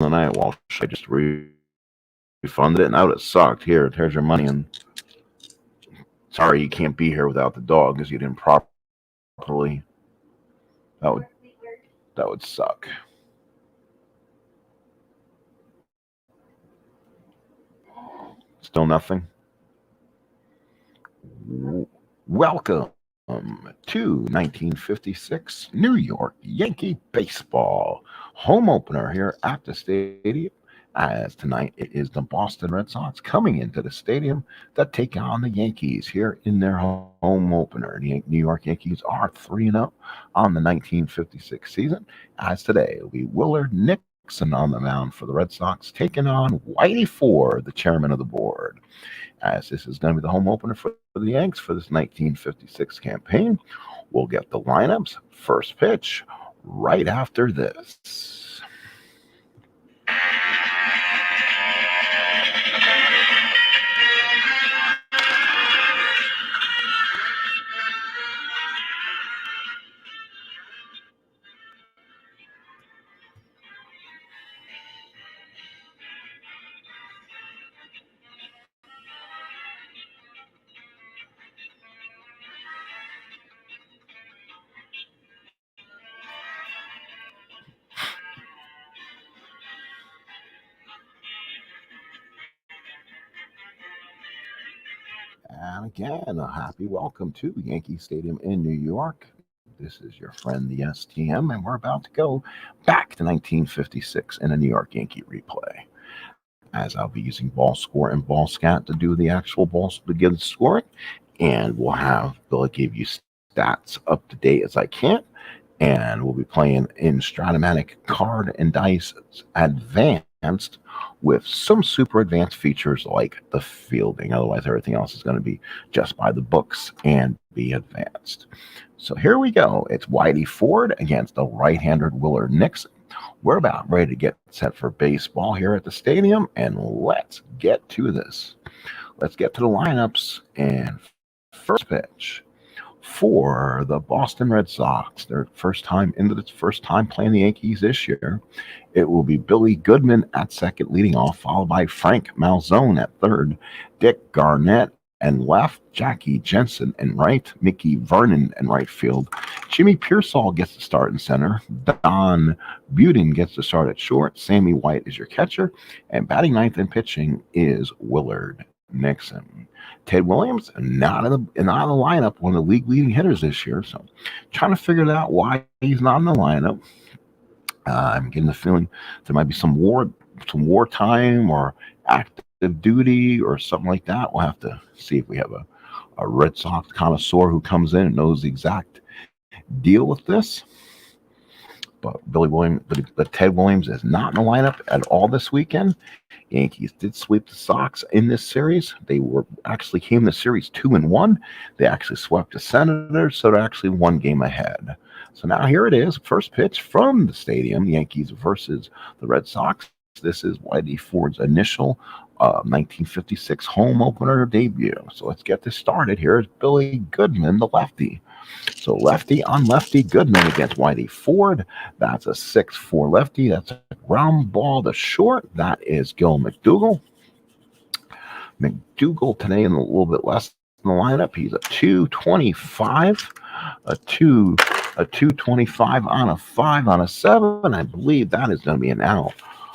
the night. Well, I just refunded it, and that would have sucked. Here's your money, and sorry you can't be here without the dog because you didn't properly. That would that would suck. Still nothing. Welcome to 1956 New York Yankee baseball home opener here at the stadium. As tonight it is the Boston Red Sox coming into the stadium to take on the Yankees here in their home opener. The New York Yankees are 3-0 on the 1956 season. As today it will be Willard Nixon on the mound for the Red Sox, taking on Whitey Ford, the chairman of the board. As this is going to be the home opener for the Yanks for this 1956 campaign, we'll get the lineups, first pitch, right after this. And again, a happy welcome to Yankee Stadium in New York. This is your friend, the STM, and we're about to go back to 1956 in a New York Yankee replay. As I'll be using ball score and ball scat to do the actual balls to get the scoring, and we'll have Billy give you stats up to date as I can, and we'll be playing in Stratomatic card and dice advanced with some super advanced features like the fielding. Otherwise, everything else is going to be just by the books and be advanced. So here we go. It's Whitey Ford against the right-handed Willard Nixon. We're about ready to get set for baseball here at the stadium, and let's get to this. Let's get to the lineups, and first pitch for the Boston Red Sox. Their first time playing the Yankees this year. It will be Billy Goodman at second, leading off, followed by Frank Malzone at third, Dick Garnett and left, Jackie Jensen and right, Mickey Vernon and right field. Jimmy Pearsall gets the start in center. Don Buden gets the start at short. Sammy White is your catcher, and batting ninth and pitching is Willard Nixon. Ted Williams not in the lineup, one of the league leading hitters this year. So, trying to figure out why he's not in the lineup. I'm getting the feeling there might be some wartime or active duty or something like that. We'll have to see if we have a Red Sox connoisseur who comes in and knows the exact deal with this. But Ted Williams is not in the lineup at all this weekend. Yankees did sweep the Sox in this series. They came the series 2-1. They actually swept the Senators, so they're actually one game ahead. So now here it is, first pitch from the stadium, Yankees versus the Red Sox. This is Whitey Ford's initial 1956 home opener debut. So let's get this started. Here's Billy Goodman, the lefty. So lefty on lefty, Goodman against Whitey Ford. That's a 6-4 lefty. That's a ground ball to short. That is Gil McDougall. McDougall today in a little bit less in the lineup. He's a 225, a 225 on a 5 on a 7. I believe that is going to be an out.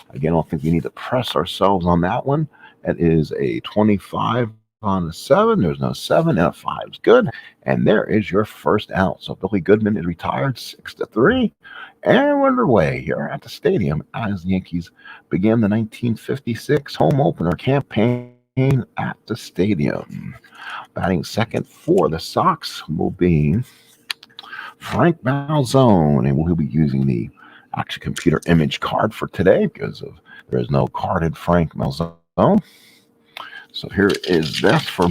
Again, I don't think we need to press ourselves on that one. It is a 25 on a 7. There's no 7, and a 5 is good. And there is your first out. So Billy Goodman is retired 6-3. And we're underway here at the stadium as the Yankees begin the 1956 home opener campaign at the stadium. Batting second for the Sox will be Frank Malzone, and we'll be using the actual computer image card for today because there is no carded Frank Malzone. So here is this from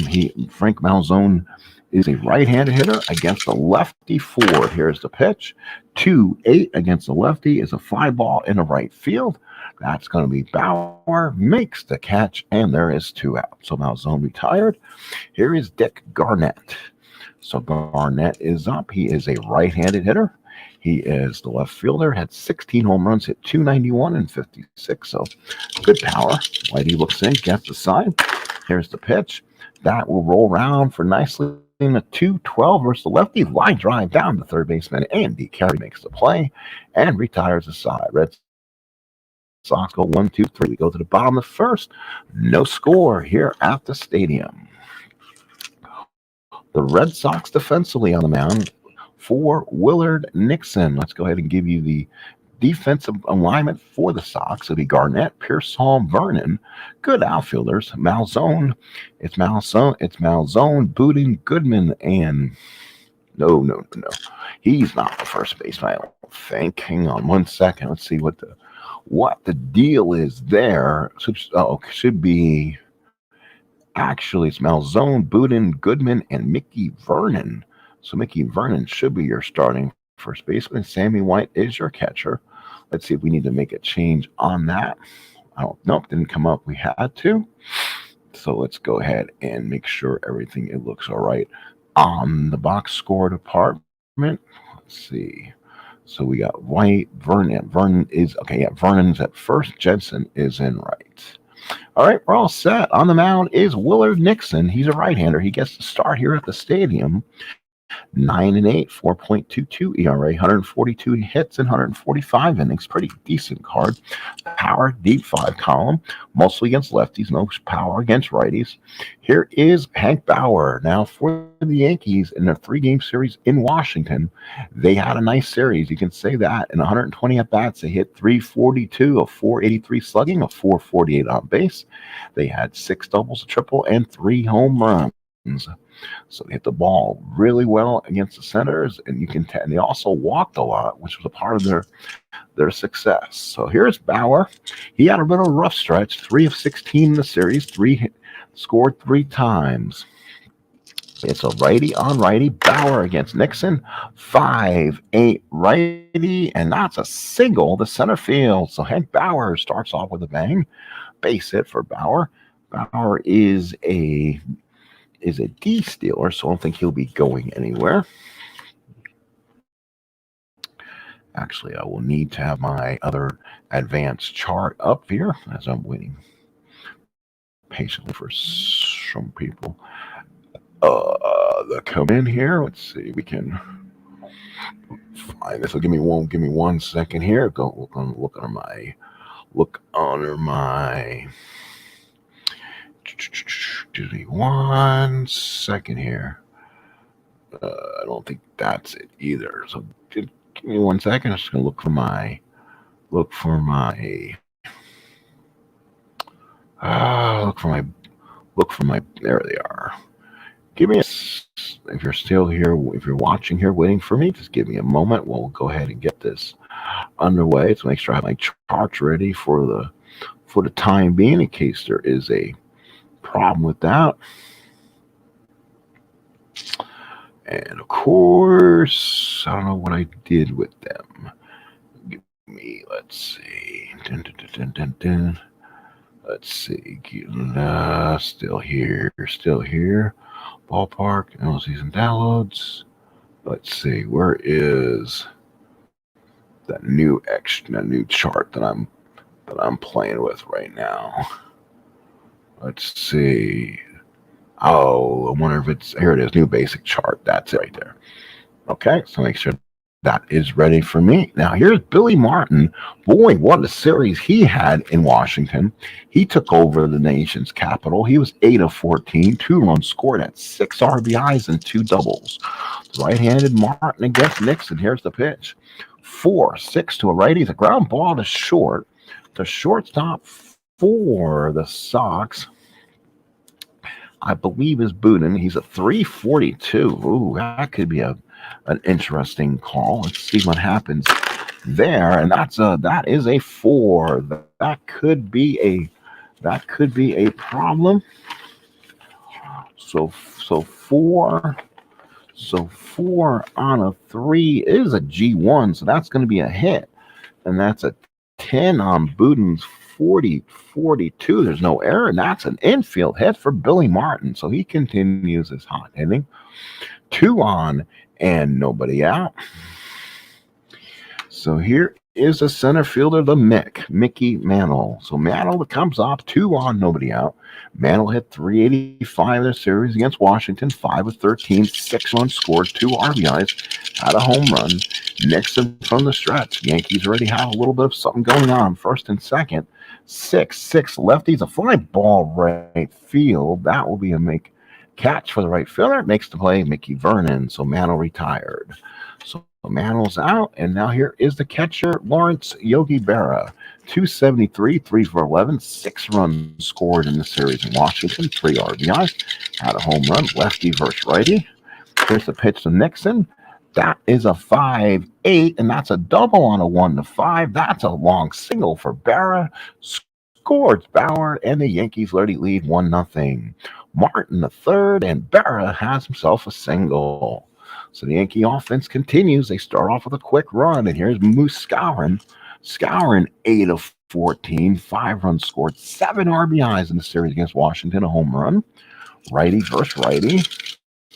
Frank Malzone is a right-handed hitter against the lefty Ford. Here's the pitch. 2-8 against the lefty is a fly ball in the right field. That's going to be Bauer, makes the catch, and there is 2 out. So Malzone retired. Here is Dick Garnett. So Garnett is up. He is a right-handed hitter. He is the left fielder, had 16 home runs, hit 291 and 56. So good power. Whitey looks in, gets the sign. Here's the pitch. That will roll around for nicely in a 2-12 versus the lefty. Line drive down to third baseman Andy Carey makes the play and retires the side. Red Sox go 1-2-3. We go to the bottom of the first. No score here at the stadium. The Red Sox defensively on the mound for Willard Nixon. Let's go ahead and give you the defensive alignment for the Sox. It'll be Garnett, Pearsall, Vernon. Good outfielders. Malzone. It's Malzone, Boudin, Goodman, and no. He's not the first baseman, I don't think. Hang on 1 second. Let's see what the deal is there. Should be actually it's Malzone, Boudin, Goodman, and Mickey Vernon. So Mickey Vernon should be your starting first baseman. Sammy White is your catcher. Let's see if we need to make a change on that. Nope, didn't come up. We had to. So let's go ahead and make sure it looks all right on the box score department. Let's see. So we got White, Vernon is okay. Yeah, Vernon's at first. Jensen is in right. All right, we're all set. On the mound is Willard Nixon. He's a right-hander. He gets to start here at the stadium. 9-8, 4.22 ERA, 142 hits and 145 innings. Pretty decent card. Power, deep 5 column, mostly against lefties, no power against righties. Here is Hank Bauer. Now for the Yankees in their 3-game series in Washington, they had a nice series. You can say that. In 120 at-bats, they hit 342, a 483 slugging, a 448 on base. They had 6 doubles, a triple, and 3 home runs. So they hit the ball really well against the Senators, and they also walked a lot, which was a part of their success. So here's Bauer. He had a little rough stretch, 3 of 16 in the series, scored 3 times. It's a righty on righty. Bauer against Nixon, 5-8 righty, and that's a single to center field. So Hank Bauer starts off with a bang. Base hit for Bauer. Bauer is a D stealer, so I don't think he'll be going anywhere. Actually, I will need to have my other advanced chart up here as I'm waiting patiently for some people that come in here. Let's see if we can find this. So give me 1 second here. Look under my. Give me 1 second here. I don't think that's it either. So give me 1 second. I'm just gonna look for my. There they are. Give me if you're still here, if you're watching here, waiting for me, just give me a moment. We'll go ahead and get this underway to make sure I have my charts ready for the time being, in case there is a problem with that. And of course, I don't know what I did with them. Let's see. Let's see. Still here. Ballpark, analyses and downloads. Let's see. Where is that new chart that I'm playing with right now? Let's see. Oh, I wonder if it's here. It is, new basic chart. That's it right there. Okay, so make sure that is ready for me. Now here's Billy Martin. Boy, what a series he had in Washington. He took over the nation's capital. He was 8 of 14, 2 runs scored at 6 RBIs and 2 doubles. Right-handed Martin against Nixon. Here's the pitch. 4-6 to a righty. The ground ball to short. The shortstop for the Sox, I believe, is Boudin. He's a 342. Ooh, that could be an interesting call. Let's see what happens there. And that is a 4. That could be a problem. So 4 on a 3 is a G1, so that's going to be a hit. And that's a 10 on Boudin's 40-42. There's no error, and that's an infield hit for Billy Martin. So he continues his hot inning. 2 on and nobody out. So here is the center fielder, the Mickey Mantle. So Mantle comes up, 2 on, nobody out. Mantle hit 385 in the series against Washington, 5 of 13, 6 runs scored, 2 RBIs, had a home run. Nixon from the stretch. Yankees already have a little bit of something going on. First and second, 6-6 lefties, a fly ball right field. That will be a make catch for the right fielder. Makes the play, Mickey Vernon. So Mantle retired. So Mantle's out, and now here is the catcher, Lawrence Yogi Berra. 273, 3 for 11, 6 runs scored in the series in Washington, 3 RBIs, had a home run, lefty versus righty. Here's the pitch to Nixon. That is a 5-8, and that's a double on a 1-5. That's a long single for Berra. Scores Bauer, and the Yankees already lead 1-0. Martin the third, and Berra has himself a single. So the Yankee offense continues. They start off with a quick run, and here's Moose Skowron. Skowron, 8 of 14, 5 runs scored, 7 RBIs in the series against Washington, a home run. Righty versus righty.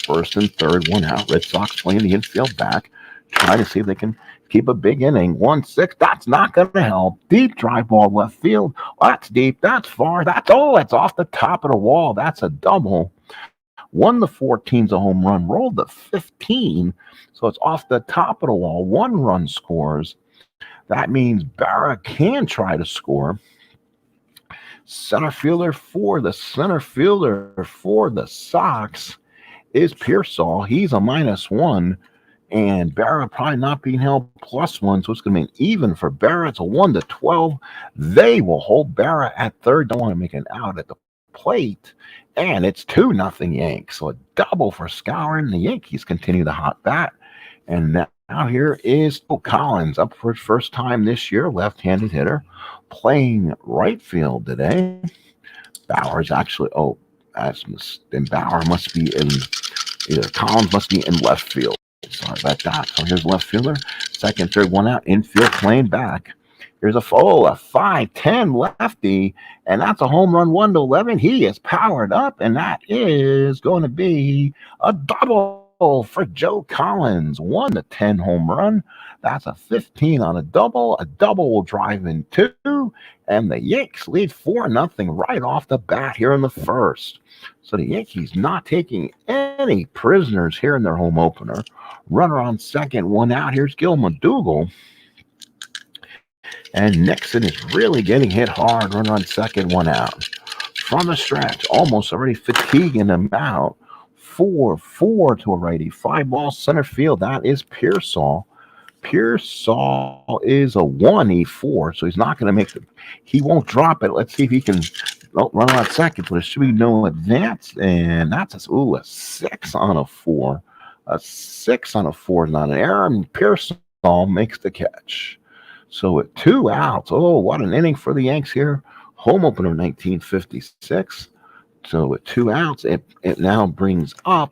First and third, 1 out. Red Sox playing the infield back, trying to see if they can keep a big inning. 1-6. That's not going to help. Deep drive ball left field. That's deep. That's far. That's off the top of the wall. That's a double. 1-14's a home run. Rolled to 15. So it's off the top of the wall. 1 run scores. That means Berra can try to score. Center fielder for the Sox is Pearsall. He's a -1, and Berra probably not being held +1, so it's going to be an even for Berra. It's a 1-12. They will hold Berra at third. Don't want to make an out at the plate, and it's 2-0 Yanks. So a double for Skowron. The Yankees continue the hot bat, and now here is Collins up for his first time this year, left-handed hitter, playing right field today. Bauer's actually then Bauer must be in either Collins must be in left field. Sorry about that. So here's left fielder. Second, third, 1 out. Infield playing back. Here's a 5-10 lefty, and that's a home run, 1-11. He is powered up, and that is going to be a double for Joe Collins. 1-10 home run. That's a 15 on a double. A double will drive in 2, and the Yanks lead 4-0 right off the bat here in the first. So the Yankees not taking any prisoners here in their home opener. Runner on second, 1 out. Here's Gil McDougal. And Nixon is really getting hit hard. Runner on second, 1 out. From the stretch, almost already fatiguing him out. 4-4 to a righty. 5 ball center field. That is Pearsall. Pearsall is a 1-4, so he's not going to make it. He won't drop it. Let's see if he can run on second, but there should be no advance. And that's a 6 on a 4. A 6 on a 4 is not an error. And Pearsall makes the catch. So with 2 outs, what an inning for the Yanks here. Home opener 1956. So with 2 outs, it now brings up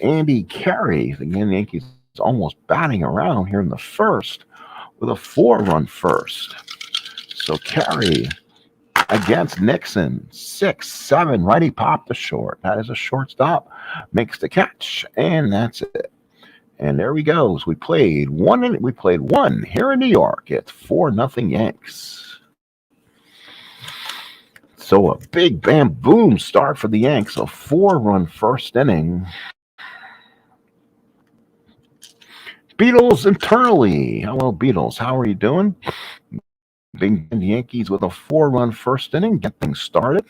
Andy Carey. Again, the Yankees almost batting around here in the first with a 4-run first. So Carey against Nixon, 6-7, righty pop to short. That is a shortstop, makes the catch, and that's it. And there we go. So we played one here in New York. It's 4-0 Yanks. So a big bam boom start for the Yanks. A 4-run first inning. Beatles internally. Hello, Beatles. How are you doing? Big Yankees with a 4-run first inning. Get things started.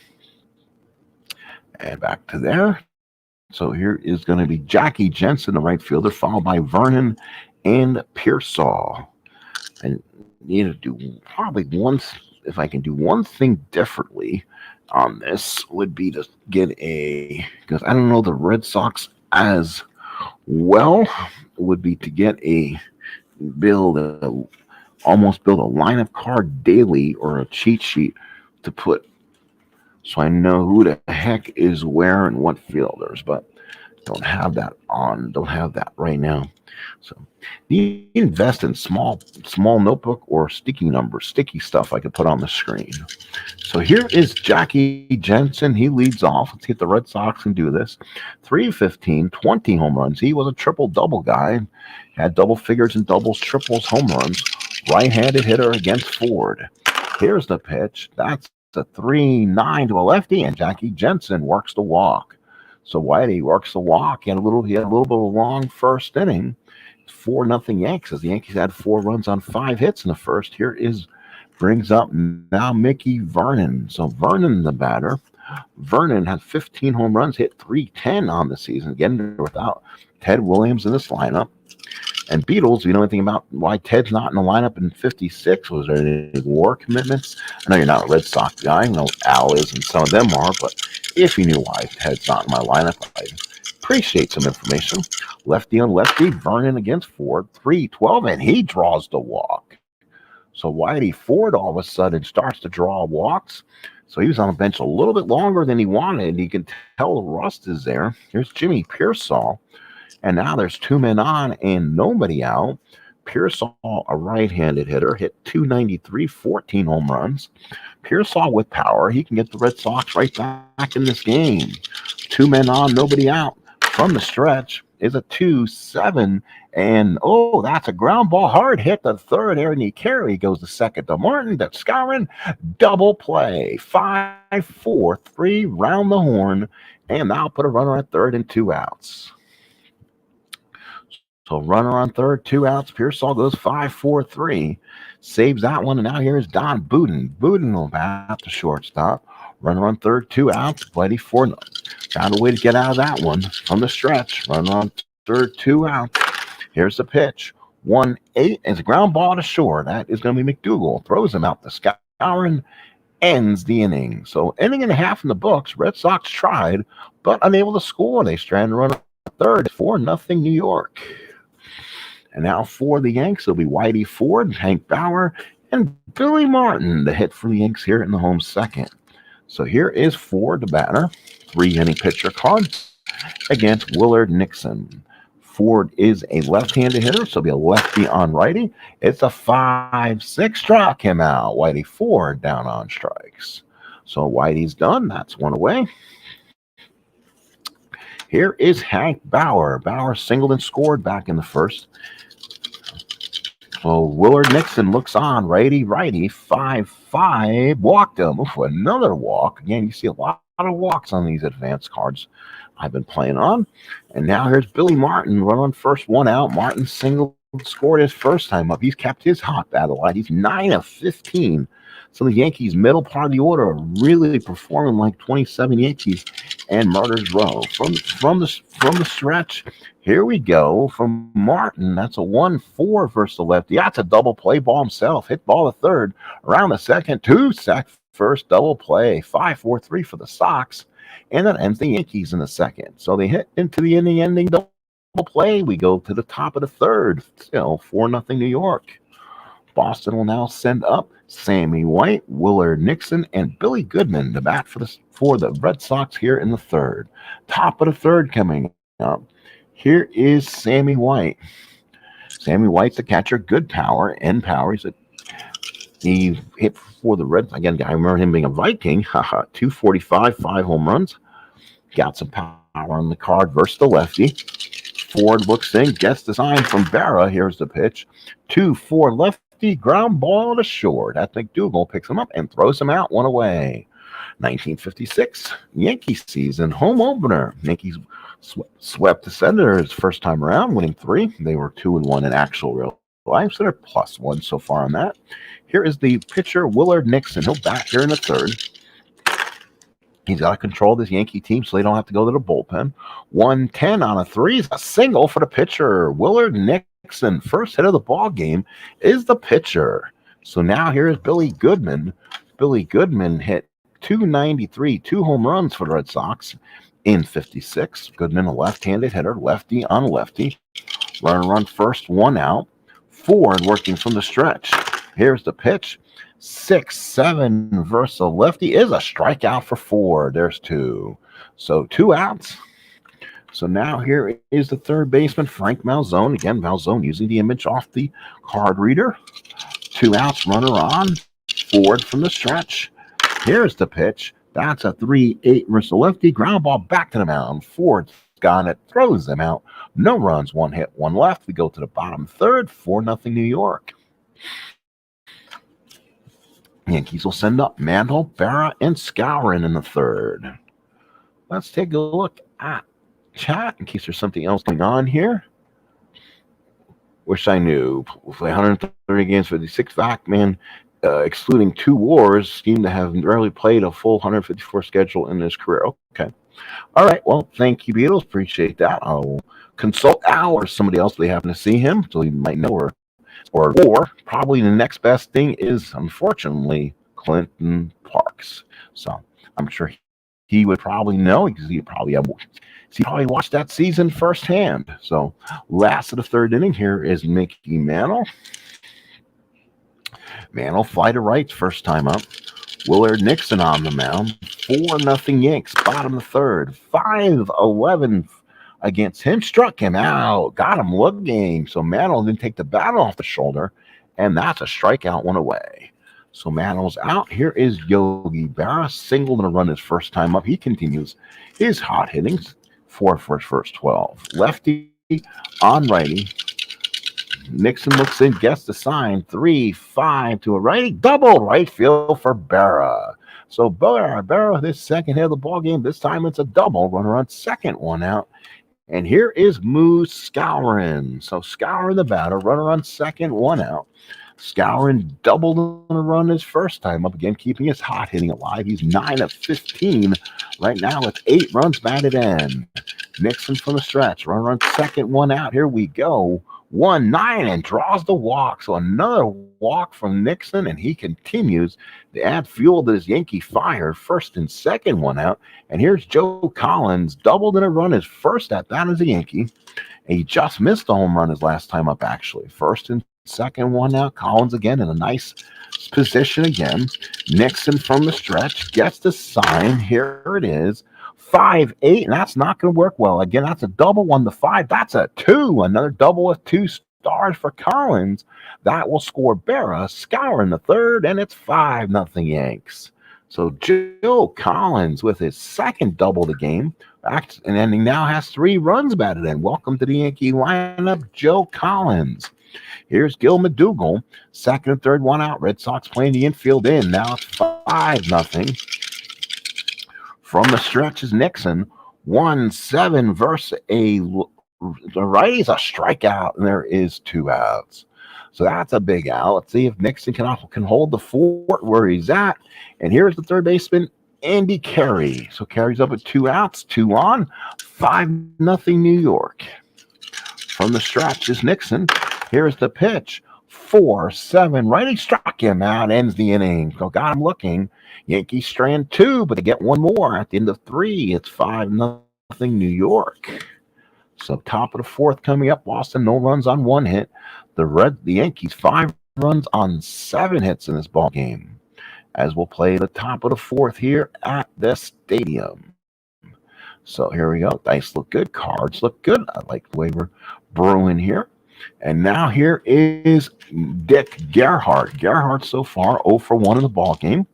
And back to there. So here is going to be Jackie Jensen, the right fielder, followed by Vernon and Pearsall. And need to do probably if I can do one thing differently on this would be to get because I don't know the Red Sox as well, would be to get almost build a lineup card daily or a cheat sheet to put so I know who the heck is where and what fielders. But Don't have that on. Don't have that right now. So you invest in small notebook or sticky stuff I could put on the screen. So here is Jackie Jensen. He leads off. Let's see if the Red Sox can do this. 315, 20 home runs. He was a triple-double guy. Had double figures and doubles, triples, home runs. Right-handed hitter against Ford. Here's the pitch. That's a 3-9 to a lefty, and Jackie Jensen works the walk. So Whitey works the walk. He had a little bit of a long first inning. 4-0 Yankees, as the Yankees had 4 runs on 5 hits in the first. Brings up now Mickey Vernon. So Vernon, the batter. Vernon had 15 home runs, hit 310 on the season. Again, without Ted Williams in this lineup. And Beatles, do you know anything about why Ted's not in the lineup in 56? Was there any war commitments? I know you're not a Red Sox guy. I know Al is, and some of them are. But if you knew why Ted's not in my lineup, I'd appreciate some information. Lefty on lefty, Vernon against Ford, 3-12, and he draws the walk. So Whitey Ford all of a sudden starts to draw walks. So he was on the bench a little bit longer than he wanted. You can tell the rust is there. Here's Jimmy Pearsall. And now there's 2 men on and nobody out. Pearsall, a right-handed hitter, hit 293, 14 home runs. Pearsall with power. He can get the Red Sox right back in this game. 2 men on, nobody out. From the stretch is a 2-7. And, that's a ground ball. Hard hit the third. Aaron Carey goes to second to Martin. That's Skowron. Double play. 5-4-3, round the horn. And now put a runner at third and 2 outs. So runner on third, 2 outs. Pearsall goes 5-4-3. Saves that one. And now here's Don Buden. Buden will bat the shortstop. Runner on third, 2 outs. Whitey Ford found a way to get out of that one from the stretch. Runner on third, 2 outs. Here's the pitch. 1-8. It's a ground ball to short. That is going to be McDougal. Throws him out to Skowron. Ends the inning. So inning and a half in the books. Red Sox tried, but unable to score. They stranded runner third. 4-0 New York. And now for the Yanks, it'll be Whitey Ford, Hank Bauer, and Billy Martin, the hit for the Yanks here in the home second. So here is Ford, the batter, 3-inning pitcher card against Willard Nixon. Ford is a left-handed hitter, so it'll be a lefty on righty. It's a 5-6, struck him out. Whitey Ford down on strikes. So Whitey's done. That's one away. Here is Hank Bauer. Bauer singled and scored back in the first. So Willard Nixon looks on, righty, 5-5, walked him. Oof, another walk. Again, you see a lot of walks on these advanced cards I've been playing on. And now here's Billy Martin, run on first, 1 out. Martin singled, scored his first time up. He's kept his hot bat alive. He's 9 of 15. So the Yankees, middle part of the order, are really performing like 27 Yankees and Murder's Row. From the stretch, here we go from Martin. That's a 1-4 versus the lefty. That's a double play ball himself. Hit ball to third, around the second, 2 sack first, double play, 5-4-3 for the Sox, and that ends the Yankees in the second. So they hit into the ending double play. We go to the top of the third, still 4-0 New York. Boston will now send up Sammy White, Willard Nixon, and Billy Goodman to bat for the Red Sox here in the third. Top of the third coming up. Here is Sammy White. Sammy White's the catcher, good power, end power. He hit for the Reds. Again, I remember him being a Viking. 245, 5 home runs. Got some power on the card versus the lefty. Ford looks in, gets the sign from Berra. Here's the pitch. 2-4 lefty, ground ball to short. That McDougal picks him up and throws him out, 1 away. 1956 Yankee season home opener. Yankees swept the Senators first time around, winning 3. They were 2-1 in actual real life, so they're +1 so far on that. Here is the pitcher, Willard Nixon. He'll bat here in the third. He's got to control this Yankee team so they don't have to go to the bullpen. 110 on a 3 is a single for the pitcher, Willard Nixon. First hit of the ball game is the pitcher. So now here's Billy Goodman. Billy Goodman hit 293, 2 home runs for the Red Sox in 56. Goodman, a left-handed hitter, lefty on lefty. Runner on first, 1 out. Ford working from the stretch. Here's the pitch. 6-7 versus a lefty is a strikeout for Ford. There's 2. So 2 outs. So now here is the third baseman, Frank Malzone. Again, Malzone using the image off the card reader. 2 outs, runner on. Ford from the stretch. Here's the pitch. That's a 3-8 versus the lefty. Ground ball back to the mound. Ford's got it, throws them out. No runs, 1 hit, 1 left. We go to the bottom third, 4-0 New York. Yankees will send up Mantle, Berra, and Skowron in the third. Let's take a look at chat in case there's something else going on here. Wish I knew. We'll play 130 games for the 6 back man, excluding 2 wars, seemed to have rarely played a full 154 schedule in his career. Okay. All right. Well, thank you, Beatles. Appreciate that. I'll consult Al or somebody else if they happen to see him, so you might know or probably the next best thing is, unfortunately, Clinton Parks. So I'm sure he would probably know because he probably watched that season firsthand. So last of the third inning here is Mickey Mantle. Mantle fly to right first time up. Willard Nixon on the mound. 4-0 Yanks. Bottom of the third. 5-11 against him. Struck him out. Got him looking. So Mantle didn't take the bat off the shoulder. And that's a strikeout, 1 away. So Mantle's out. Here is Yogi Berra. Singled and a run his first time up. He continues his hot hittings. 4 for his first 12. Lefty on righty. Nixon looks in, gets the sign. 3-5 to a righty. Double right field for Berra. So Berra, this second hit of the ball game. This time it's a double. Runner on second, 1 out. And here is Moose Skowron. So Skowron the batter. Runner on second, 1 out. Skowron doubled on a run his first time up, again keeping his hot hitting alive. He's 9 of 15 right now with 8 runs batted in. Nixon from the stretch. Runner on second, 1 out. Here we go. 1-9 and draws the walk. So another walk from Nixon, and he continues to add fuel to his Yankee fire. First and second, 1 out. And here's Joe Collins, doubled in a run his first at bat as a Yankee. And he just missed the home run his last time up, actually. First and second, 1 out. Collins again in a nice position again. Nixon from the stretch gets the sign. Here it is. 5-8, and that's not going to work well. Again, that's a double 1-5. That's a 2. Another double with 2 stars for Collins. That will score Berra. Skowron the third, and it's 5-0 Yanks. So Joe Collins with his second double of the game. And then he now has 3 runs batted in. Welcome to the Yankee lineup, Joe Collins. Here's Gil McDougall. Second and third, 1 out. Red Sox playing the infield in. Now it's 5-0. From the stretch is Nixon. 1-7 versus the righty's a strikeout, and there is 2 outs. So that's a big out. Let's see if Nixon can hold the fort where he's at. And here's the third baseman, Andy Carey. So Carey's up with 2 outs, 2 on. 5-0 New York. From the stretch is Nixon. Here's the pitch. 4-7. Righty struck him out, ends the inning. So got him looking. Yankees strand 2, but they get 1 more at the end of 3. It's 5-0 New York. So top of the fourth coming up. Boston, no runs on 1 hit. The Yankees 5 runs on 7 hits in this ball game. As we'll play the top of the fourth here at the stadium. So here we go. Dice look good. Cards look good. I like the way we're brewing here. And now here is Dick Gerhardt. Gerhardt so far 0 for 1 in the ball game.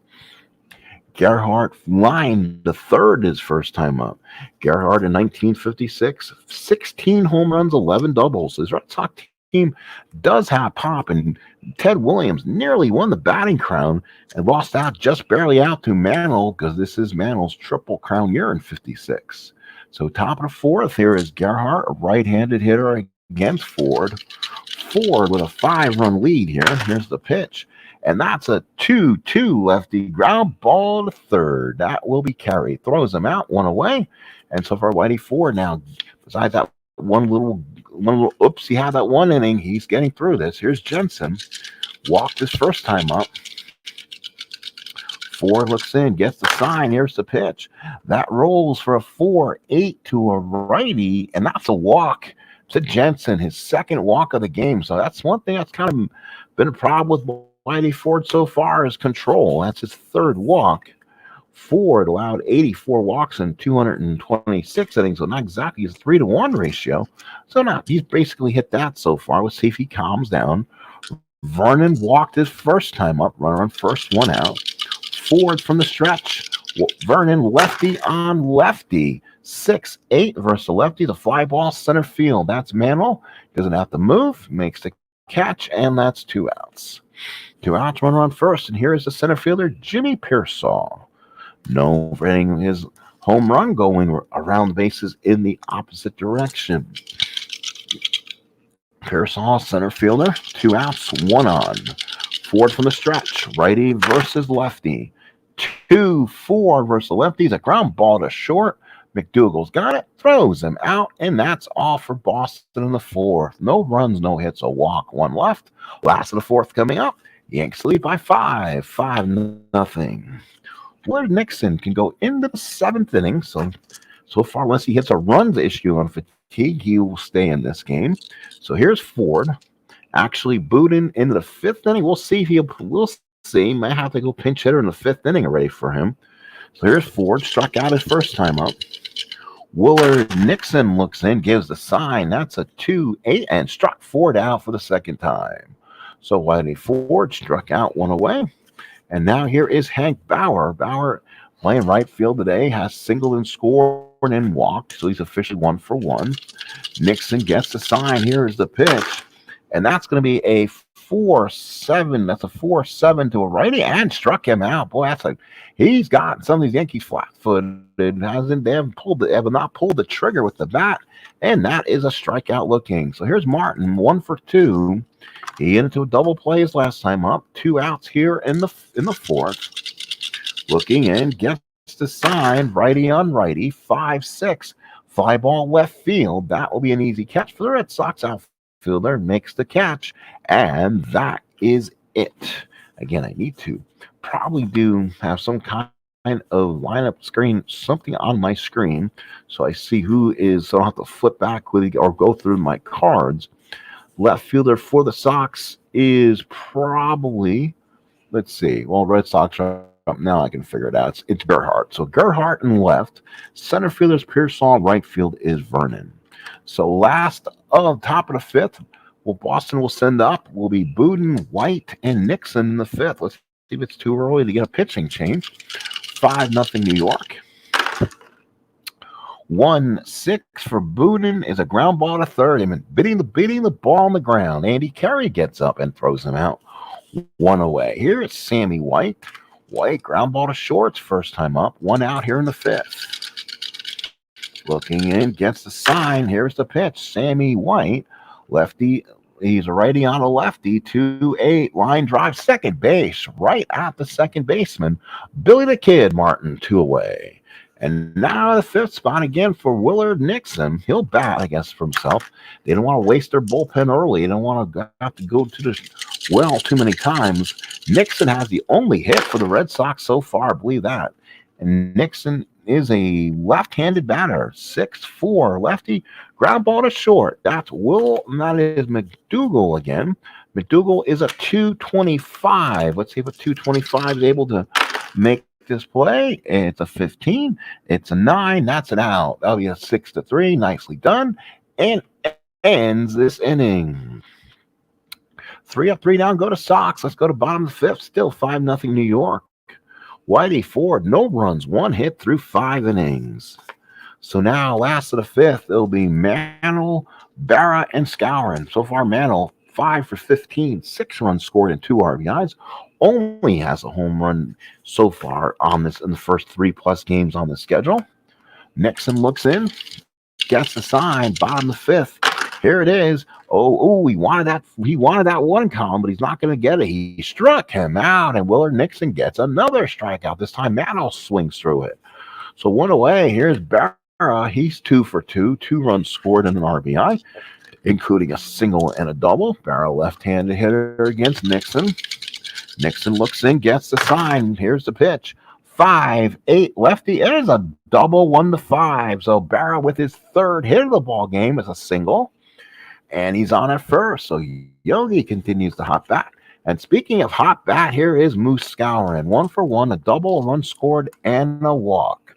Gerhardt lined the third his first time up. Gerhardt in 1956, 16 home runs, 11 doubles. His Red Sox team does have pop, and Ted Williams nearly won the batting crown and lost out just barely out to Mantle, because this is Mantle's triple crown year in 56. So top of the fourth here is Gerhardt, a right-handed hitter against Ford. Ford with a 5-run lead here. Here's the pitch. And that's a 2-2 lefty ground ball to third. That will be Carey. Throws him out, 1 away. And so far, Whitey Ford now, besides that one little oops, he had that 1 inning. He's getting through this. Here's Jensen. Walked his first time up. Ford looks in, gets the sign. Here's the pitch. That rolls for a 4-8 to a righty, and that's a walk to Jensen, his second walk of the game. So that's one thing that's kind of been a problem with Whitey Ford so far is control. That's his 3rd walk. Ford allowed 84 walks in 226 innings, so not exactly a 3-to-1 ratio. So now he's basically hit that so far. Let's see if he calms down. Vernon walked his first time up, runner on first, one out. Ford from the stretch. Vernon lefty on lefty. 6-8 versus the lefty. The fly ball center field. That's Mantle. Doesn't have to move. Makes the catch, and that's 2 outs. 2 outs, runner on first. And here is the center fielder, Jimmy Pearsall. Known for hitting his home run going around the bases in the opposite direction. Pearsall, center fielder. 2 outs, 1 on. Ford from the stretch. Righty versus lefty. 2-4 versus the lefties. A ground ball to short. McDougal's got it. Throws him out. And that's all for Boston in the 4th. No runs, no hits, a walk, 1 left. Last of the 4th coming up. Yanks lead by 5. 5-0. Willard Nixon can go into the 7th inning. So far, unless he hits a runs issue on fatigue, he will stay in this game. So here's Ford. Actually booed into the 5th inning. We'll see if we'll see. Might have to go pinch hitter in the 5th inning already for him. So here's Ford. Struck out his first time up. Willard Nixon looks in, gives the sign. That's a 2-8 and struck Ford out for the 2nd time. So Whitey Ford struck out, 1 away. And now here is Hank Bauer. Bauer playing right field today, has singled and scored and walked, so he's officially 1 for 1. Nixon gets the sign. Here is the pitch. And that's going to be a 4-7. That's a 4-7 to a righty and struck him out. Boy, he's got some of these Yankees flat-footed. They have not pulled the trigger with the bat. And that is a strikeout looking. So here's Martin, 1 for 2. He into a double play his last time up. 2 outs here in the 4th. Looking in, gets the sign, righty on righty, 5-6. Fly ball left field. That will be an easy catch for the Red Sox outfielder. Makes the catch, and that is it. Again, I need to probably have some kind of lineup screen, something on my screen, so I see who is, so I don't have to flip back or go through my cards. Left fielder for the Sox is probably, let's see, well, Red Sox are up now. I can figure it out. It's Gerhardt. So Gerhardt in left. Center fielder is Pearsall. Right field is Vernon. So last of top of the 5th, Boston will send up will be Boudin, White, and Nixon in the 5th. Let's see if it's too early to get a pitching change. 5-0 New York. 1-6 for Boudin is a ground ball to third. Beating the ball on the ground. Andy Carey gets up and throws him out. 1 away. Here it's Sammy White. White ground ball to shorts first time up. 1 out here in the 5th. Looking in, gets the sign. Here's the pitch. Sammy White, lefty. He's a righty on a lefty. 2-8 line drive, second base, right at the second baseman. Billy the Kid Martin, 2 away. And now the 5th spot again for Willard Nixon. He'll bat, I guess, for himself. They don't want to waste their bullpen early. They don't want to have to go to the well too many times. Nixon has the only hit for the Red Sox so far. I believe that. And Nixon is a left-handed batter. 6'4", lefty. Ground ball to short. That is McDougal again. McDougal is a 225. Let's see if a 225 is able to make this play. It's a 15. It's a 9. That's an out. That'll be a 6-3. Nicely done. And ends this inning. 3 up, 3 down. Go to Sox. Let's go to bottom of the 5th. Still 5-0 New York. Whitey Ford, no runs, 1 hit through 5 innings. So now, last of the 5th, it'll be Mantle, Barra, and Skowron. So far, Mantle, 5 for 15, 6 runs scored and 2 RBIs. Only has a home run so far in the first 3+ games on the schedule. Nixon looks in, gets the sign, bottom of the 5th. Here it is. He wanted that 1 column, but he's not going to get it. He struck him out, and Willard Nixon gets another strikeout. This time, Mantle swings through it. So 1 away. Here's Barra. He's 2 for 2, 2 runs scored and an RBI, including a single and a double. Barra left-handed hitter against Nixon. Nixon looks in, gets the sign. Here's the pitch. 5-8 lefty. It is a double, 1-5. So Barra with his 3rd hit of the ball game is a single. And he's on at first. So Yogi continues to hop back. And speaking of hot bat, here is Moose Scourin. 1-for-1, a double, a run scored, and a walk.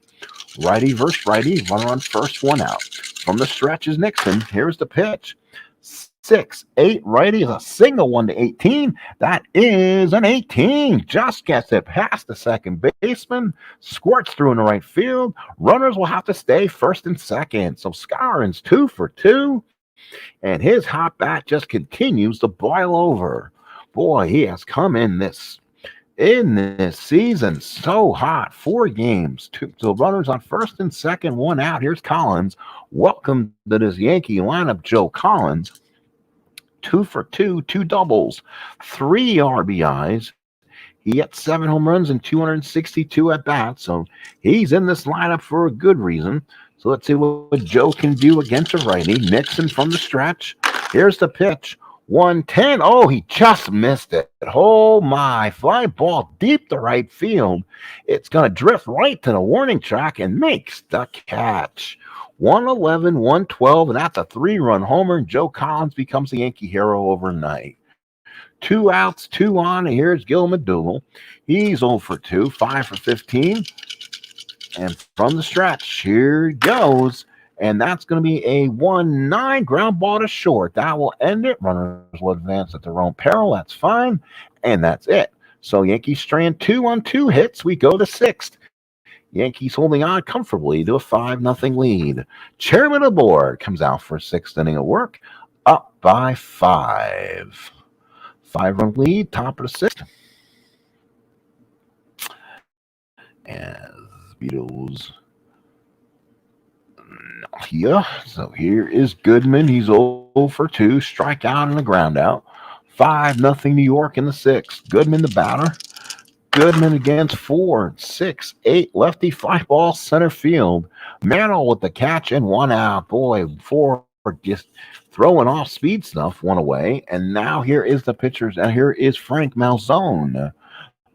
Righty versus righty, runner on first, one out. From the stretch is Nixon. Here's the pitch. 6-8 righty is a single 1-18. That is an 18. Just gets it past the second baseman. Squirts through in the right field. Runners will have to stay first and second. So Scourin's 2 for 2. And his hot bat just continues to boil over. Boy, he has come in this season so hot. 4 games, 2 so runners on first and second, 1 out. Here's Collins. Welcome to this Yankee lineup, Joe Collins. 2 for 2, 2 doubles, 3 RBIs. He hit 7 home runs and 262 at bats, so he's in this lineup for a good reason. So let's see what Joe can do against a righty. Nixon from the stretch. Here's the pitch. 110. Oh, he just missed it. Oh, my. Fly ball deep to right field. It's going to drift right to the warning track and makes the catch. 111, 112, and that's a 3-run homer. And Joe Collins becomes the Yankee hero overnight. 2 outs, 2 on. And here's Gil McDougal. He's 0 for 2, 5 for 15. And from the stretch, here it goes. And that's going to be a 1-9 ground ball to short. That will end it. Runners will advance at their own peril. That's fine. And that's it. So Yankees strand 2 on 2 hits. We go to 6th. Yankees holding on comfortably to a 5-0 lead. Chairman of the board comes out for a 6th inning of work. Up by 5. 5-run lead, top of the 6th. As Beatles. Yeah, so here is Goodman. He's 0 for 2. Strikeout and a ground out. 5-0 New York in the 6th. Goodman the batter. Goodman against Ford. 6-8 lefty fly ball center field. Mantle with the catch and 1 out. Boy, Ford just throwing off speed stuff, 1 away. And now here is the pitchers. And here is Frank Malzone.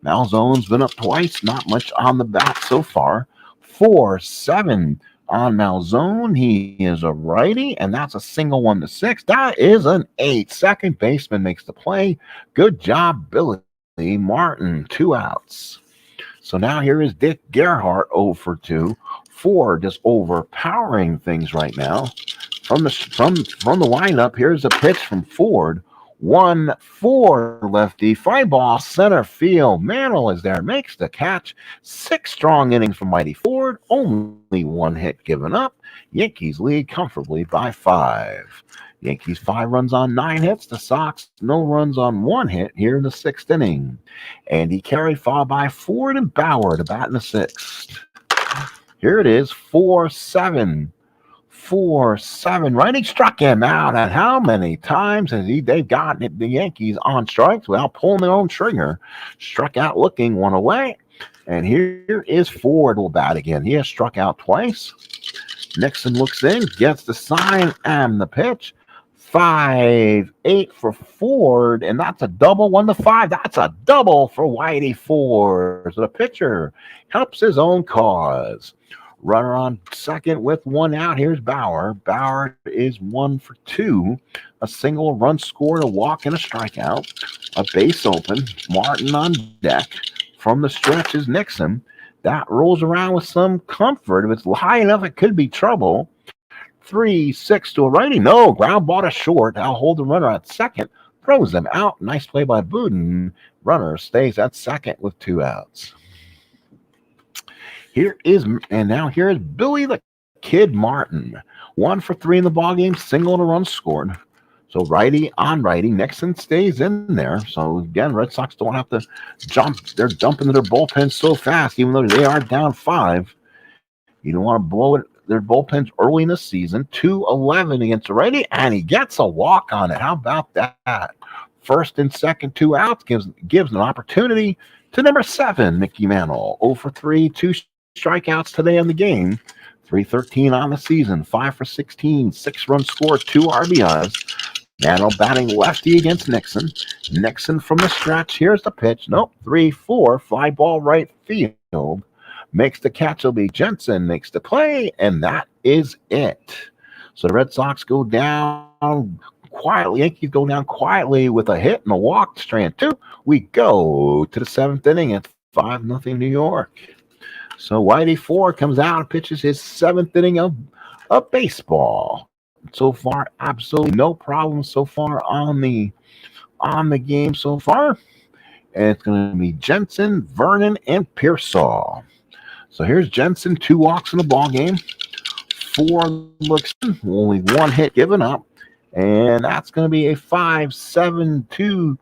Malzone's been up twice. Not much on the bat so far. 4-7 on Malzone. He is a righty, and that's a single 1-6. That is an 8. Second baseman makes the play. Good job, Billy Martin. 2 outs. So now here is Dick Gerhardt 0 for 2. Ford just overpowering things right now. From the windup, here's a pitch from Ford. 1-4 lefty, fly ball center field. Mantle is there, makes the catch. 6 strong innings from Whitey Ford. Only 1 hit given up. Yankees lead comfortably by 5. Yankees 5 runs on 9 hits. The Sox no runs on 1 hit here in the 6th inning. Andy Carey followed by Ford and Bauer to bat in the 6th. Here it is, 4-7. 4-7. Righty struck him out. And how many times has they've gotten the Yankees on strikes without pulling their own trigger? Struck out looking 1 away. And here is Ford will bat again. He has struck out twice. Nixon looks in, gets the sign and the pitch. 5-8 for Ford, and that's a double 1-5. That's a double for Whitey Ford. So the pitcher helps his own cause. Runner on second with 1 out. Here's Bauer. Bauer is 1 for 2. A single, run scored, a walk, and a strikeout. A base open. Martin on deck. From the stretch is Nixon. That rolls around with some comfort. If it's high enough, it could be trouble. 3-6 to a righty. No, ground ball to short. I'll hold the runner at second. Throws them out. Nice play by Budin. Runner stays at second with 2 outs. Here is Billy the Kid Martin. 1 for 3 in the ballgame. Single and a run scored. So righty on righty. Nixon stays in there. So again, Red Sox don't have to jump. They're dumping their bullpen so fast, even though they are down 5. You don't want to blow it. Their bullpens early in the season. 2-11 against the righty, and he gets a walk on it. How about that? First and second, 2 outs gives an opportunity to number 7, Mickey Mantle. 0 for 3, 2 strikeouts today in the game. 313 on the season, 5 for 16, 6 runs scored, 2 RBIs. Mantle batting lefty against Nixon. Nixon from the stretch. Here's the pitch. Nope, 3-4, fly ball right field. Makes the catch. It'll be Jensen. Makes the play, and that is it. So the Red Sox go down quietly. Yankees go down quietly with a hit and a walk to strand 2. We go to the 7th inning at 5-0 New York. So Whitey Ford comes out and pitches his 7th inning of baseball. So far, absolutely no problem so far on the game so far. And it's going to be Jensen, Vernon, and Pearsall. So here's Jensen, 2 walks in the ball game. 4 looks, only 1 hit given up. And that's going to be a 5-7-2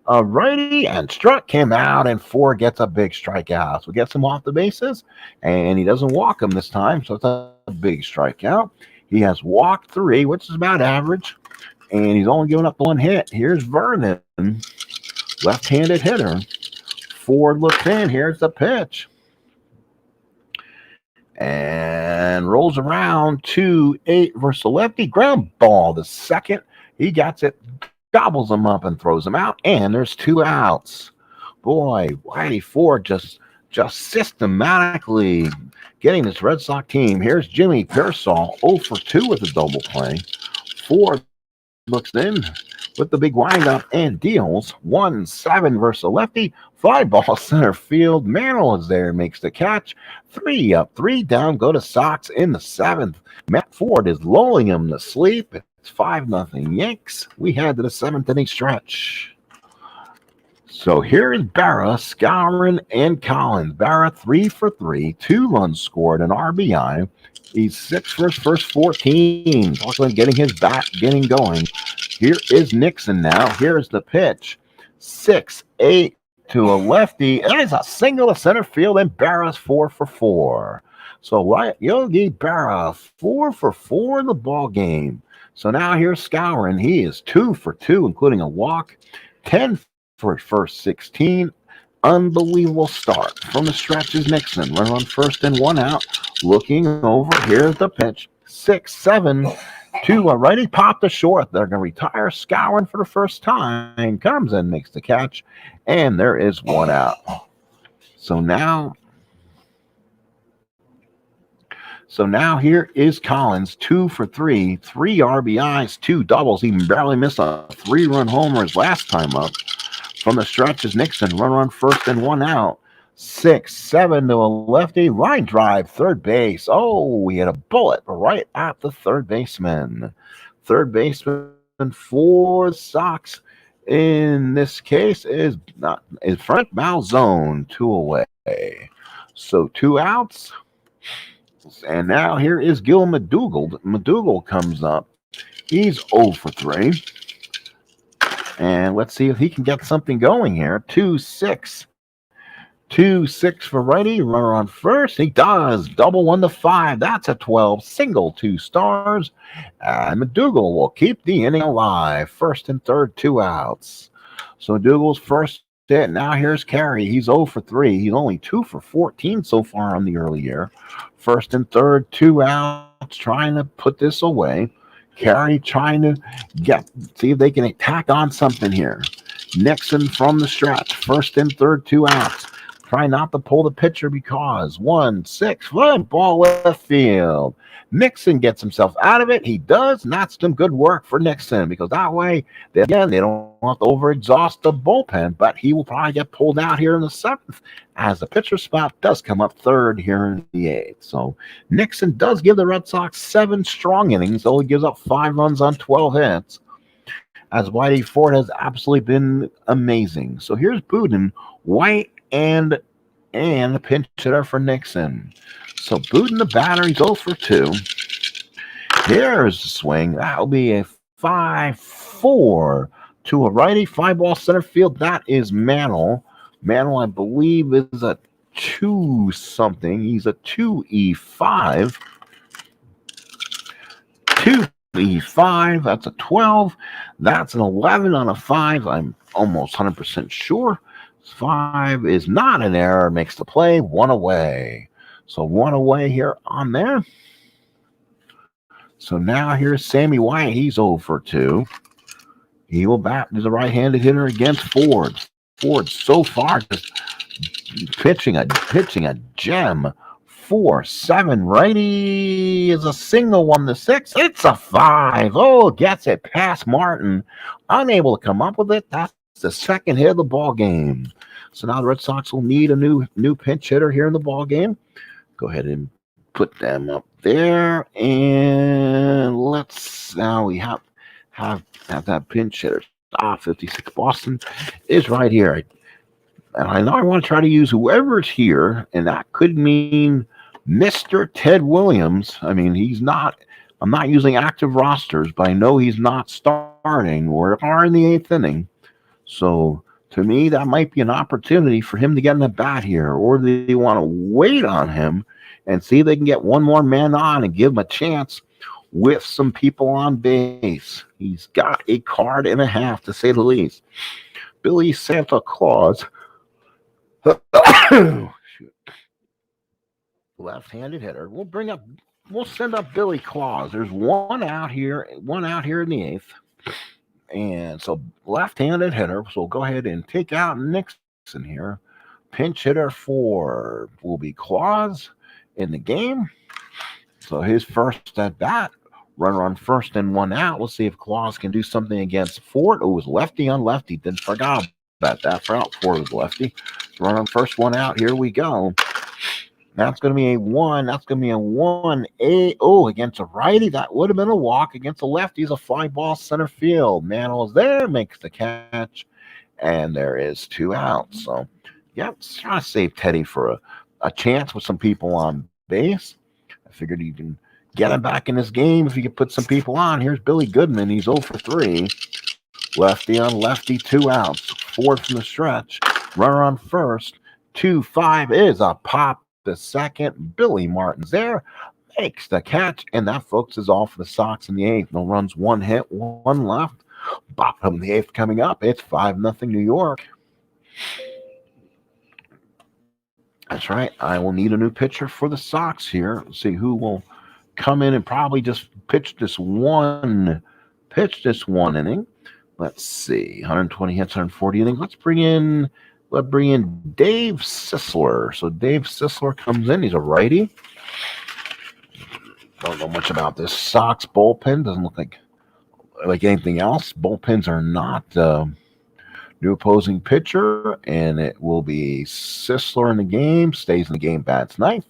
righty. And Struck came out, and Ford gets a big strikeout. So gets him off the bases, and he doesn't walk him this time. So it's a big strikeout. He has walked 3, which is about average. And he's only given up 1 hit. Here's Vernon, left-handed hitter. Ford looks in. Here's the pitch. And rolls around 2-8 versus the lefty. Ground ball to second. He gets it, gobbles him up, and throws him out. And there's 2 outs. Boy, Whitey Ford just systematically getting this Red Sox team. Here's Jimmy Pearsall, 0 for 2 with a double play. Ford looks in with the big windup and deals 1-7 versus the lefty. Fly ball center field. Mantle is there, makes the catch. 3 up, 3 down. Go to Sox in the 7th. Matt Ford is lulling him to sleep. It's 5-0 Yanks. We head to the 7th inning stretch. So here is Barra, Skowron, and Collins. Barra 3 for 3, 2 runs scored, an RBI. He's 6 for his first 14. Talking getting his bat getting going. Here is Nixon now. Here's the pitch. 6-8 to a lefty. It is a single to center field, and Barra's 4 for 4. So Yogi Berra 4 for 4 in the ball game. So now here's Skowron. He is 2 for 2, including a walk. 10 for his first 16. Unbelievable start. From the stretch is Nixon. Run on first and 1 out. Looking over. Here's the pitch. 6-7 to a righty. Pop to short. They're going to retire Skowron for the first time. Comes in, makes the catch. And there is 1 out. So now here is Collins, 2 for 3, 3 RBIs, 2 doubles. He barely missed a 3-run homer his last time up. From the stretch is Nixon. Run on first and 1 out. 6-7 to a lefty. Line drive, third base. Oh, we had a bullet right at the third baseman. Third baseman for the Sox in this case is Frank Malzone, 2 away. So 2 outs. And now here is Gil McDougald. McDougald comes up. He's 0 for 3. And let's see if he can get something going here. 2-6. 2-6 for righty. Runner on first. He does. Double 1 to 5. That's a 12. Single 2 stars. And McDougald will keep the inning alive. First and third, 2 outs. So McDougald's first hit. Now here's Carey. He's 0 for 3. He's only 2 for 14 so far on the early year. First and third, 2 outs. Trying to put this away. Carey trying to see if they can tack on something here. Nixon from the stretch. First and third, 2 outs. Try not to pull the pitcher because 1-6 fly ball left field. Nixon gets himself out of it. He does. And that's some good work for Nixon because that way, they don't have to overexhaust the bullpen, but he will probably get pulled out here in the 7th as the pitcher spot does come up third here in the 8th. So Nixon does give the Red Sox 7 strong innings, though he gives up 5 runs on 12 hits, as Whitey Ford has absolutely been amazing. So here's Boudin, White, and the pinch hitter for Nixon. So Boudin, the batter, he's 0 for 2. Here's the swing. That'll be a 5-4 to a righty. Fly ball center field. That is Mantle. Mantle, I believe, is a 2-something. He's a 2E5. 2E5. That's a 12. That's an 11 on a 5. I'm almost 100% sure. 5 is not an error. Makes the play. 1 away. So 1 away here on there. So now here's Sammy White. He's 0 for 2. He will bat as a right-handed hitter against Ford. Ford so far just pitching a gem. 4-7. Righty is a single 1-6. It's a 5. Oh, gets it past Martin. Unable to come up with it. That's the second hit of the ball game. So now the Red Sox will need a new pinch hitter here in the ball game. Go ahead and put them up there, and now we have that pinch hitter. 56 Boston is right here. And I know I want to try to use whoever's here, and that could mean Mr. Ted Williams. I mean, I'm not using active rosters, but I know he's not starting or are in the 8th inning. So to me, that might be an opportunity for him to get in the bat here, or do they want to wait on him and see if they can get one more man on and give him a chance with some people on base? He's got a card and a half, to say the least. Billy Santa Claus, left-handed hitter. We'll send up Billy Claus. There's one out here in the 8th. And so left-handed hitter. So we'll go ahead and take out Nixon here. Pinch hitter will be Claus in the game. So his first at bat, runner on first and 1 out. We'll see if Claus can do something against Ford. Oh, it was lefty on lefty. Didn't forget about that. Forgot Ford was lefty. Runner on first, 1 out. Here we go. That's going to be a 1. That's going to be a 1-8. Oh, against a righty. That would have been a walk. Against a lefty is a fly ball center field. Mantle is there, makes the catch, and there is 2 outs. So, yeah, let's try to save Teddy for a chance with some people on base. I figured you can get him back in this game if you can put some people on. Here's Billy Goodman. He's 0 for 3. Lefty on lefty, 2 outs. Ford from the stretch. Runner on first. 2-5 is a pop. The second, Billy Martin's there, makes the catch, and that, folks, is all for the Sox in the 8th. No runs, 1 hit, 1 left. Bottom of the 8th coming up. It's 5-0 New York. That's right. I will need a new pitcher for the Sox here. Let's see who will come in and probably just pitch this one inning. Let's see. 120 hits, 140 innings. Let's bring in Dave Sisler. So Dave Sisler comes in. He's a righty. Don't know much about this Sox bullpen. Doesn't look like anything else. Bullpens are not new opposing pitcher, and it will be Sisler in the game. Stays in the game, bats 9th.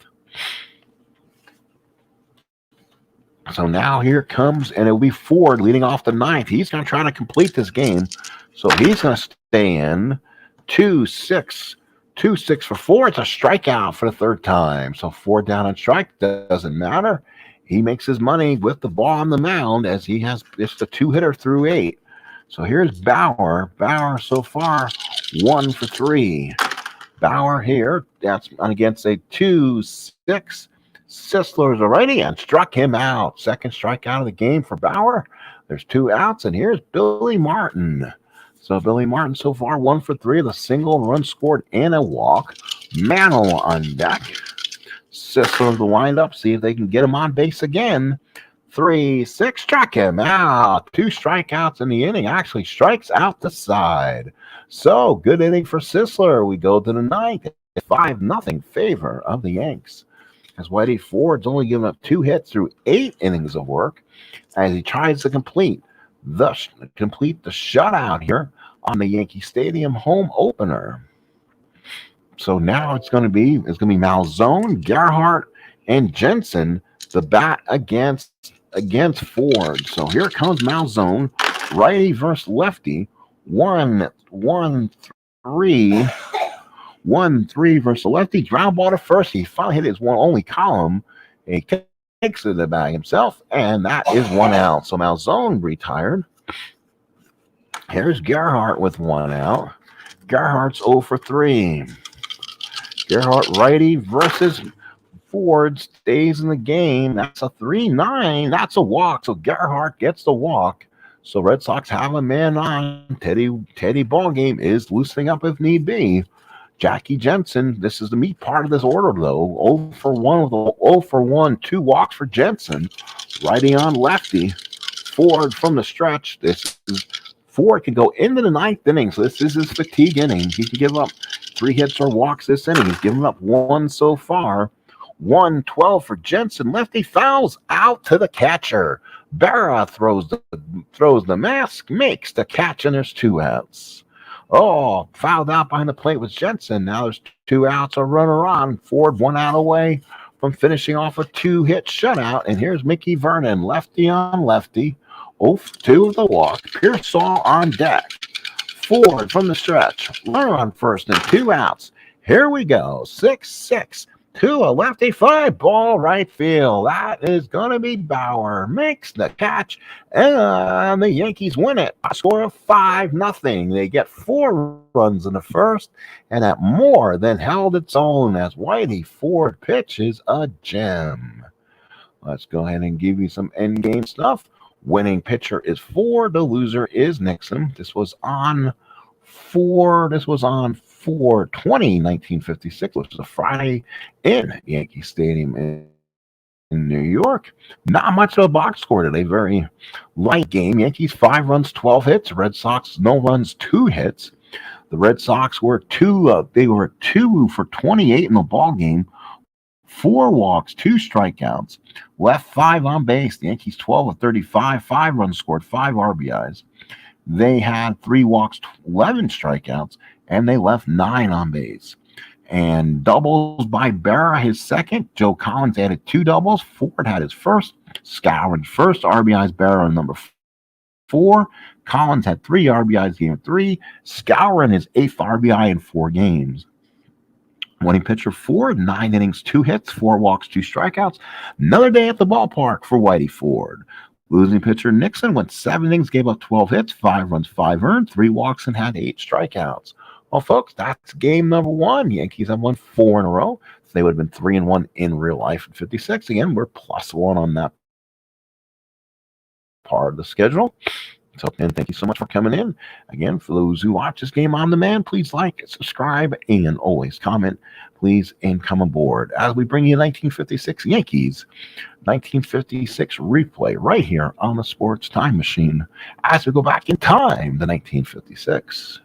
So now here comes, and it'll be Ford leading off the 9th. He's going to try to complete this game. So he's going to stay in. 2-6 for Ford. It's a strikeout for the 3rd time. So 4 down on strike. Doesn't matter. He makes his money with the ball on the mound, as he has just a 2-hitter through 8. So here's Bauer. Bauer so far 1 for 3. Bauer here. That's against a 2-6. Sisler's a righty and struck him out. Second strikeout of the game for Bauer. There's 2 outs, and here's Billy Martin. So Billy Martin so far 1 for 3 with a single, run scored, and a walk. Mantle on deck. Sisler the windup. See if they can get him on base again. 3-6. Struck him out. 2 strikeouts in the inning. Actually strikes out the side. So good inning for Sisler. We go to the 9th. 5-0 favor of the Yanks, as Whitey Ford's only given up 2 hits through 8 innings of work, as he tries to complete the shutout here on the Yankee Stadium home opener. So now it's going to be Malzone, Gerhardt, and Jensen, the bat against Ford. So here comes Malzone, righty versus lefty. 1-3 versus the lefty. Ground ball to first. He finally hit his one only column. He takes it to the bag himself, and that is 1 out. So Malzone retired. Here's Gerhardt with 1 out. Gerhardt's 0 for 3. Gerhardt righty versus Ford stays in the game. That's a 3-9. That's a walk. So Gerhardt gets the walk. So Red Sox have a man on. Teddy ball game is loosening up if need be. Jackie Jensen, this is the meat part of this order, though. 0 for 1 with a 0 for 1, 2 walks for Jensen. Righty on lefty. Ford from the stretch. Ford can go into the 9th inning, so this is his fatigue inning. He can give up 3 hits or walks this inning. He's given up 1 so far. 1-12 for Jensen. Lefty fouls out to the catcher. Berra throws the mask, makes the catch, and there's 2 outs. Oh, fouled out behind the plate was Jensen. Now there's 2 outs, a runner on. Ford 1 out away from finishing off a 2-hit shutout. And here's Mickey Vernon, lefty on lefty. 0-2 of the walk. Pearsall on deck. Ford from the stretch. Runner on first and 2 outs. Here we go. 6-6 to a lefty fly ball right field. That is going to be Bauer. Makes the catch, and the Yankees win it. A score of 5-0. They get 4 runs in the first, and that more than held its own as Whitey Ford pitches a gem. Let's go ahead and give you some end game stuff. Winning pitcher is Ford. The loser is Nixon. This was on 4/20/1956, which was a Friday in Yankee Stadium in New York. Not much of a box score today. Very light game. Yankees 5 runs, 12 hits. Red Sox no runs, 2 hits. The Red Sox were 2 for 28 in the ball game. 4 walks, 2 strikeouts. Left 5 on base. The Yankees 12 of 35, 5 runs scored, 5 RBIs. They had 3 walks, 11 strikeouts, and they left 9 on base. And doubles by Berra, his second. Joe Collins added 2 doubles. Ford had his first. Skowron first. RBIs, Berra number 4. Collins had 3 RBIs, game 3. Skowron his 8th RBI in 4 games. Winning pitcher Ford, 9 innings, 2 hits, 4 walks, 2 strikeouts. Another day at the ballpark for Whitey Ford. Losing pitcher Nixon went 7 innings, gave up 12 hits, 5 runs, 5 earned, 3 walks, and had 8 strikeouts. Well, folks, that's game number 1. Yankees have won 4 in a row. So they would have been 3-1 in real life in 56. Again, we're +1 on that part of the schedule. So, again, thank you so much for coming in. Again, for those who watch this game on demand, please like, subscribe, and always comment, please, and come aboard as we bring you 1956 Yankees 1956 replay right here on the Sports Time Machine as we go back in time to 1956.